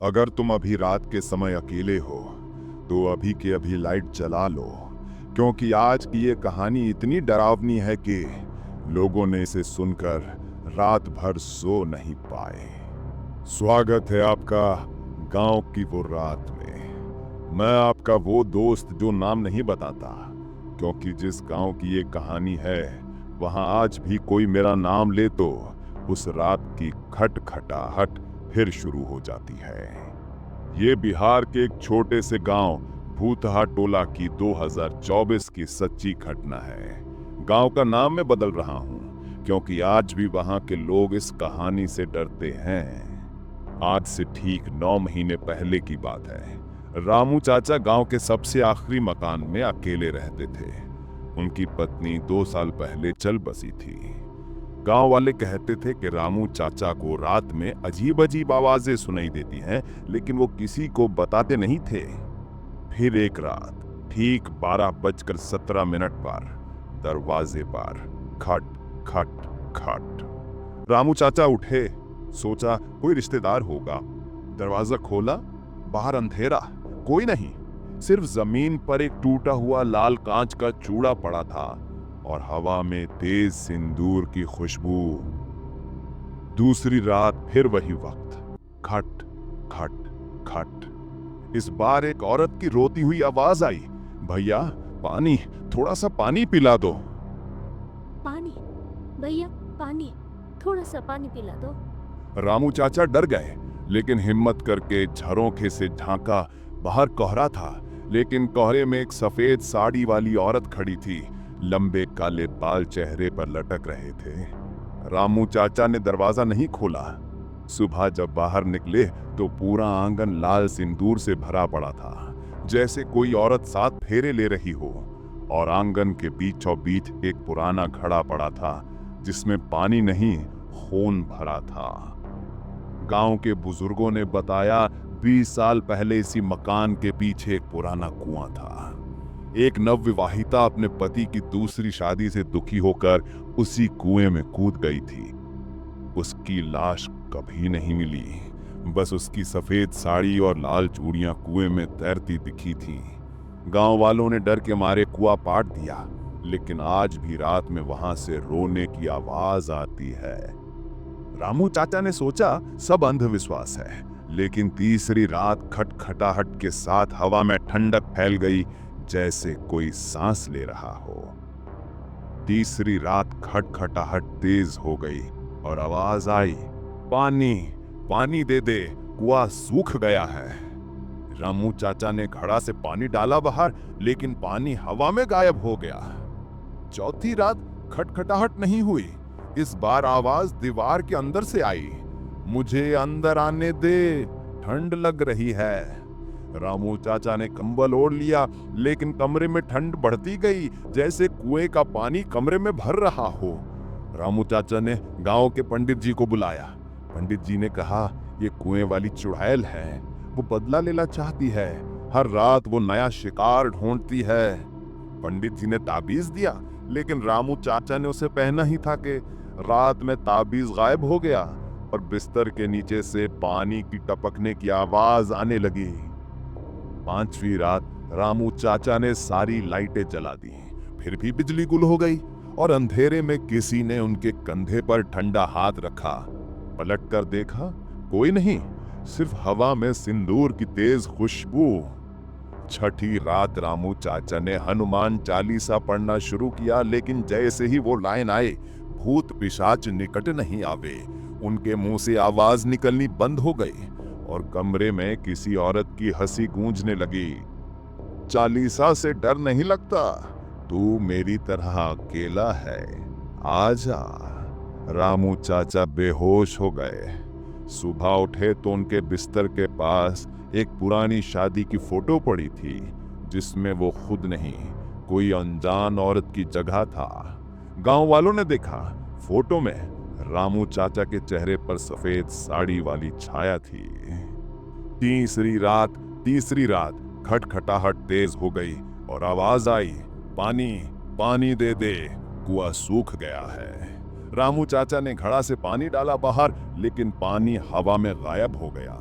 अगर तुम अभी रात के समय अकेले हो तो अभी के अभी लाइट जला लो, क्योंकि आज की ये कहानी इतनी डरावनी है कि लोगों ने इसे सुनकर रात भर सो नहीं पाए। स्वागत है आपका गांव की वो रात में। मैं आपका वो दोस्त जो नाम नहीं बताता, क्योंकि जिस गांव की ये कहानी है वहां आज भी कोई मेरा नाम ले तो उस रात की खटखटाहट फिर शुरू हो जाती है। ये बिहार के एक छोटे से गांव भूतहा टोला की 2024 की सच्ची घटना है। गांव का नाम मैं बदल रहा हूं क्योंकि आज भी वहां के लोग इस कहानी से डरते हैं। आज से ठीक 9 महीने पहले की बात है। रामू चाचा गांव के सबसे आखिरी मकान में अकेले रहते थे। उनकी पत्नी 2 साल पहले चल बसी थी। गांव वाले कहते थे कि रामू चाचा को रात में अजीब अजीब आवाजें सुनाई देती हैं, लेकिन वो किसी को बताते नहीं थे। फिर एक रात ठीक 12:17 पर दरवाजे पर खट खट खट। रामू चाचा उठे, सोचा कोई रिश्तेदार होगा। दरवाजा खोला, बाहर अंधेरा, कोई नहीं, सिर्फ जमीन पर एक टूटा हुआ लाल कांच का चूड़ा पड़ा था और हवा में तेज सिंदूर की खुशबू। दूसरी रात फिर वही वक्त, खट खट खट। इस बार एक औरत की रोती हुई आवाज आई, भैया पानी, थोड़ा सा पानी पिला दो। पानी? भैया पानी, थोड़ा सा पानी पिला दो। रामू चाचा डर गए, लेकिन हिम्मत करके झरोखे से झांका। बाहर कोहरा था, लेकिन कोहरे में एक सफेद साड़ी वाली औरत खड़ी थी। लंबे काले बाल चेहरे पर लटक रहे थे। रामू चाचा ने दरवाजा नहीं खोला। सुबह जब बाहर निकले तो पूरा आंगन लाल सिंदूर से भरा पड़ा था, जैसे कोई औरत 7 फेरे ले रही हो। और आंगन के बीचों बीच एक पुराना घड़ा पड़ा था, जिसमें पानी नहीं, खून भरा था। गांव के बुजुर्गों ने बताया 20 साल पहले इसी मकान के पीछे एक पुराना कुआं था। एक नवविवाहिता अपने पति की दूसरी शादी से दुखी होकर उसी कुएं में कूद गई थी। उसकी लाश कभी नहीं मिली, बस उसकी सफेद साड़ी और लाल चूड़ियां कुएं में तैरती दिखी थीं। गांव वालों ने डर के मारे कुआं पाट दिया, लेकिन आज भी रात में वहां से रोने की आवाज आती है। रामू चाचा ने सोचा सब अंधविश्वास है, लेकिन तीसरी रात खटखटाहट के साथ हवा में ठंडक फैल गई, जैसे कोई सांस ले रहा हो। तीसरी रात खटखटाहट तेज हो गई और आवाज आई, पानी, पानी दे दे, कुआं सूख गया है। रामू चाचा ने घड़ा से पानी डाला बाहर, लेकिन पानी हवा में गायब हो गया। चौथी रात खटखटाहट नहीं हुई। इस बार आवाज दीवार के अंदर से आई, मुझे अंदर आने दे, ठंड लग रही है। रामू चाचा ने कंबल ओढ़ लिया, लेकिन कमरे में ठंड बढ़ती गई, जैसे कुएं का पानी कमरे में भर रहा हो। रामू चाचा ने गांव के पंडित जी को बुलाया। पंडित जी ने कहा, ये कुएं वाली चुड़ैल है, वो बदला लेना चाहती है। हर रात वो नया शिकार ढूंढती है। पंडित जी ने ताबीज दिया, लेकिन रामू चाचा ने उसे पहना ही था कि रात में ताबीज गायब हो गया और बिस्तर के नीचे से पानी की टपकने की आवाज आने लगी। 5वीं रात रामू चाचा ने सारी लाइटें जला दी, फिर भी बिजली गुल हो गई और अंधेरे में किसी ने उनके कंधे पर ठंडा हाथ रखा। पलट कर देखा, कोई नहीं, सिर्फ हवा में सिंदूर की तेज खुशबू। छठी रात रामू चाचा ने हनुमान चालीसा पढ़ना शुरू किया, लेकिन जैसे ही वो लाइन आए, भूत पिशाच निकट नहीं आवे, उनके मुंह से आवाज निकलनी बंद हो गई और कमरे में किसी औरत की हंसी गूंजने लगी। चालीसा से डर नहीं लगता, तू मेरी तरह अकेला है, आजा। रामू चाचा बेहोश हो गए। सुबह उठे तो उनके बिस्तर के पास एक पुरानी शादी की फोटो पड़ी थी, जिसमें वो खुद नहीं, कोई अनजान औरत की जगह था। गांव वालों ने देखा, फोटो में रामू चाचा के चेहरे पर सफेद साड़ी वाली छाया थी। तीसरी रात खटखटाहट तेज हो गई और आवाज आई, पानी, पानी दे दे, कुआं सूख गया है। रामू चाचा ने घड़ा से पानी डाला बाहर, लेकिन पानी हवा में गायब हो गया।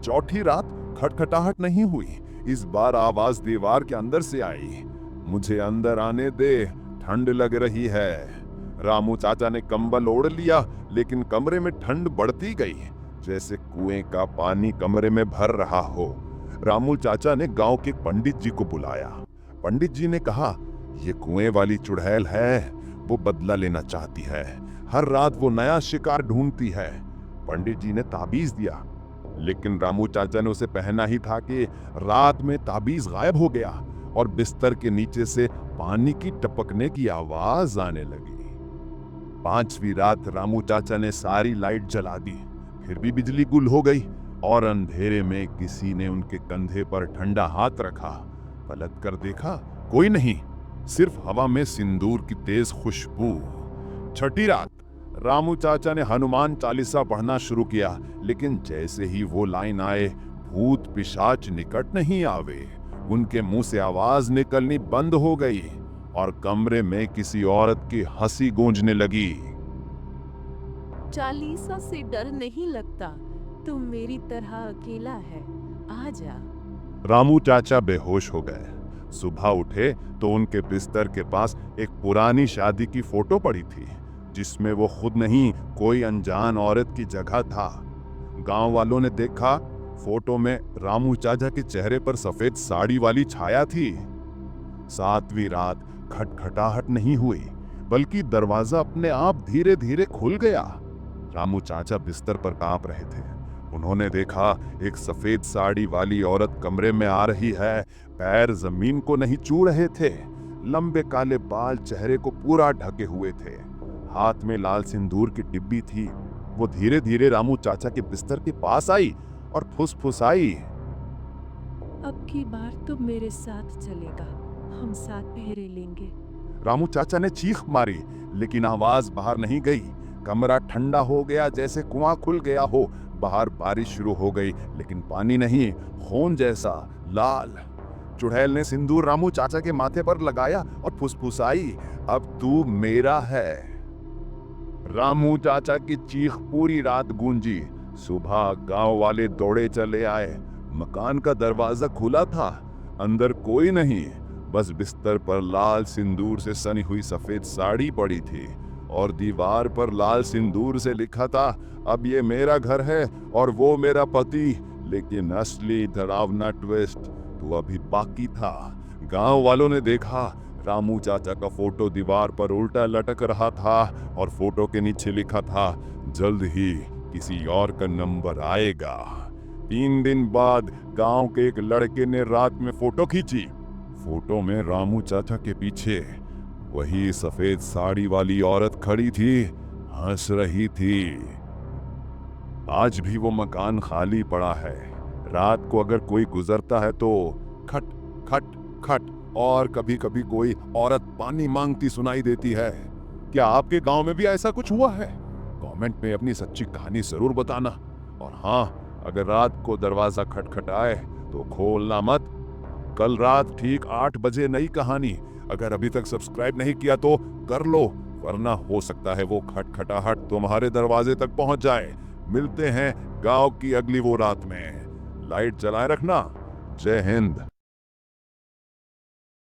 चौथी रात खटखटाहट नहीं हुई। इस बार आवाज दीवार के अंदर से आई। मुझे अंदर आने दे, ठंड लग रही है। रामू चाचा ने कंबल ओढ़ लिया, लेकिन कमरे में ठंड बढ़ती गई, जैसे कुएं का पानी कमरे में भर रहा हो। रामू चाचा ने गांव के पंडित जी को बुलाया। पंडित जी ने कहा, ये कुएं वाली चुड़ैल है, वो बदला लेना चाहती है। हर रात वो नया शिकार ढूंढती है। पंडित जी ने ताबीज दिया, लेकिन रामू चाचा ने उसे पहना ही था कि रात में ताबीज गायब हो गया और बिस्तर के नीचे से पानी की टपकने की आवाज आने लगी। पांचवी रात रामू चाचा ने सारी लाइट जला दी, फिर भी बिजली गुल हो गई और अंधेरे में किसी ने उनके कंधे पर ठंडा हाथ रखा। पलट कर देखा, कोई नहीं, सिर्फ हवा में सिंदूर की तेज खुशबू। छठी रात रामू चाचा ने हनुमान चालीसा पढ़ना शुरू किया, लेकिन जैसे ही वो लाइन आए, भूत पिशाच निकट नहीं आवे। उनके मुंह से आवाज निकलनी बंद हो गई और कमरे में किसी औरत की हंसी गूंजने लगी। चालीसा से डर नहीं लगता, तुम मेरी तरह अकेला है, आ जा। रामू चाचा बेहोश हो गए। सुबह उठे तो उनके बिस्तर के पास एक पुरानी शादी की फोटो पड़ी थी, जिसमें वो खुद नहीं, कोई अनजान औरत की जगह था। गांव वालों ने देखा, फोटो में रामू चाचा के चेहरे पर सफेद साड़ी वाली छाया थी। सातवीं रात खटखटाहट नहीं हुई, बल्कि दरवाजा अपने आप धीरे धीरे खुल गया। रामू चाचा बिस्तर पर कांप रहे थे। उन्होंने देखा, एक सफेद साड़ी वाली औरत कमरे में आ रही है। पैर जमीन को नहीं छू रहे थे। लंबे काले बाल चेहरे को पूरा ढके हुए थे। हाथ में लाल सिंदूर की डिब्बी थी। वो धीरे धीरे रामू चाचा के बिस्तर के पास आई और फुसफुसाई, अब की बार तुम मेरे साथ चलेगा, हम साथ पहरे लेंगे। रामू चाचा ने चीख मारी, लेकिन आवाज बाहर नहीं गई। कमरा ठंडा हो गया, जैसे कुआं खुल गया हो। बाहर बारिश शुरू हो गई, लेकिन पानी नहीं, खून जैसा लाल। चुड़ैल ने सिंदूर रामू चाचा के माथे पर लगाया और फुसफुसाई, अब तू मेरा है। रामू चाचा की चीख पूरी रात गूंजी। सुबह गांव वाले दौड़े चले आए। मकान का दरवाजा खुला था, अंदर कोई नहीं, बस बिस्तर पर लाल सिंदूर से सनी हुई सफेद साड़ी पड़ी थी और दीवार पर लाल सिंदूर से लिखा था, अब ये मेरा घर है और वो मेरा पति। लेकिन असली डरावना ट्विस्ट तो अभी बाकी था। गांव वालों ने देखा, रामू चाचा का फोटो दीवार पर उल्टा लटक रहा था और फोटो के नीचे लिखा था, जल्द ही किसी और का नंबर आएगा। 3 दिन बाद गांव के एक लड़के ने रात में फोटो खींची। फोटो में रामू चाचा के पीछे वही सफेद साड़ी वाली औरत खड़ी थी, हंस रही थी। आज भी वो मकान खाली पड़ा है। रात को अगर कोई गुजरता है तो खट खट खट, और कभी कभी कोई औरत पानी मांगती सुनाई देती है। क्या आपके गांव में भी ऐसा कुछ हुआ है? कमेंट में अपनी सच्ची कहानी जरूर बताना। और हाँ, अगर रात को दरवाजा खटखटाए तो खोलना मत। कल रात ठीक 8 बजे नई कहानी। अगर अभी तक सब्सक्राइब नहीं किया तो कर लो, वरना हो सकता है वो खटखटाहट तुम्हारे दरवाजे तक पहुंच जाए। मिलते हैं गांव की अगली वो रात में। लाइट जलाए रखना। जय हिंद।